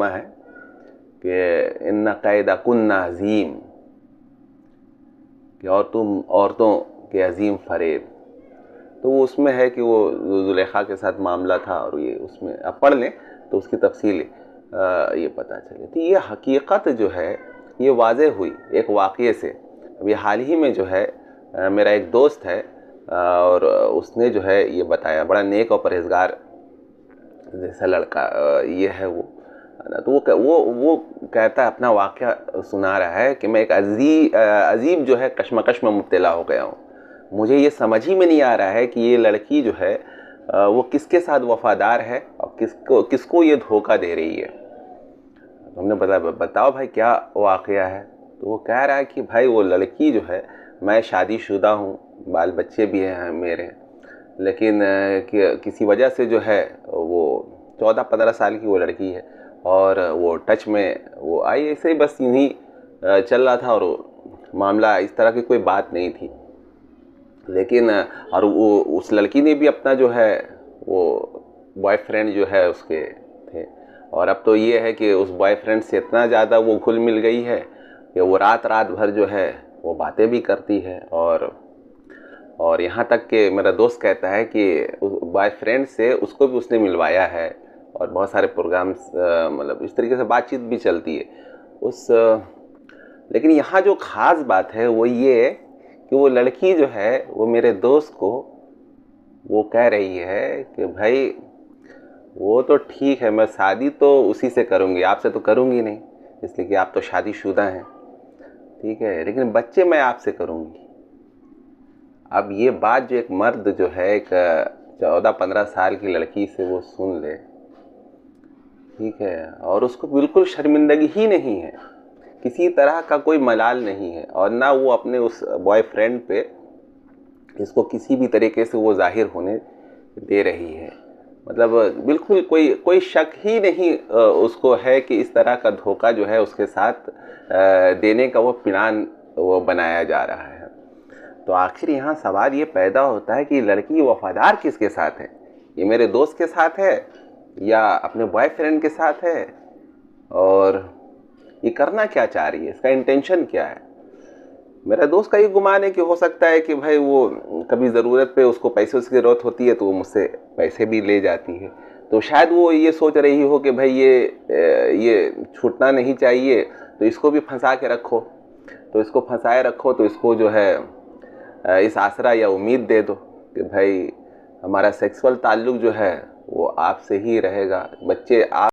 कलिमा है कि इन्ना क़ैदा कुन्ना अज़ीम, कि और तुम औरतों के अजीम फ़रेब। तो वो उसमें है कि वो ज़ुलेखा के साथ मामला था, और ये उसमें आप पढ़ लें तो उसकी तफसील ये पता चले। तो ये हकीकत जो है ये वाज़ेह हुई एक वाक़ये से। अभी हाल ही में जो है मेरा एक दोस्त है और उसने जो है ये बताया, बड़ा नेक और परहेज़गार जैसा लड़का ये है वो, तो वो कहता है, अपना वाक़या सुना रहा है कि मैं एक अजीब जो है कश्मकश में मुब्तला हो गया हूँ। मुझे ये समझ ही में नहीं आ रहा है कि ये लड़की जो है वो किसके साथ वफ़ादार है और किसको ये धोखा दे रही है। तो हमने बताओ भाई क्या वाक़या है। तो वो कह रहा है कि भाई वो लड़की जो है, मैं शादीशुदा हूँ, बाल बच्चे भी हैं मेरे, लेकिन किसी वजह से जो है वो 14-15 साल की वो लड़की है, और वो टच में वो आई, ऐसे ही बस यूँ ही चल रहा था, और मामला इस तरह की कोई बात नहीं थी। लेकिन और वो उस लड़की ने भी अपना जो है वो बॉयफ्रेंड जो है उसके थे, और अब तो ये है कि उस बॉयफ्रेंड से इतना ज़्यादा वो घुल मिल गई है कि वो रात भर जो है वो बातें भी करती है, और यहाँ तक कि मेरा दोस्त कहता है कि उस बॉयफ्रेंड से उसको भी उसने मिलवाया है, और बहुत सारे प्रोग्राम्स मतलब इस तरीके से बातचीत भी चलती है लेकिन यहाँ जो ख़ास बात है वो ये है कि वो लड़की जो है वो मेरे दोस्त को वो कह रही है कि भाई वो तो ठीक है, मैं शादी तो उसी से करूँगी, आपसे तो करूँगी नहीं, इसलिए कि आप तो शादीशुदा हैं, ठीक है, लेकिन बच्चे मैं आपसे करूँगी। अब ये बात जो एक मर्द जो है एक 14-15 साल की लड़की से वो सुन ले, ठीक है, और उसको बिल्कुल शर्मिंदगी ही नहीं है, किसी तरह का कोई मलाल नहीं है, और ना वो अपने उस बॉयफ्रेंड पे इसको किसी भी तरीके से वो जाहिर होने दे रही है। मतलब बिल्कुल कोई शक ही नहीं उसको है कि इस तरह का धोखा जो है उसके साथ देने का वो प्लान वो बनाया जा रहा है। तो आखिर यहाँ सवाल ये पैदा होता है कि लड़की वफादार किसके साथ है? ये मेरे दोस्त के साथ है या अपने बॉयफ्रेंड के साथ है, और ये करना क्या चाह रही है, इसका इंटेंशन क्या है? मेरा दोस्त का ये गुमान है कि हो सकता है कि भाई वो कभी ज़रूरत पे उसको पैसों की ज़रूरत होती है तो वो मुझसे पैसे भी ले जाती है, तो शायद वो ये सोच रही हो कि भाई ये छूटना नहीं चाहिए, तो इसको भी फंसा के रखो, तो इसको फंसाए रखो, तो इसको जो है इस आसरा या उम्मीद दे दो कि भाई हमारा सेक्सुअल ताल्लुक़ जो है वो आपसे ही रहेगा, बच्चे आप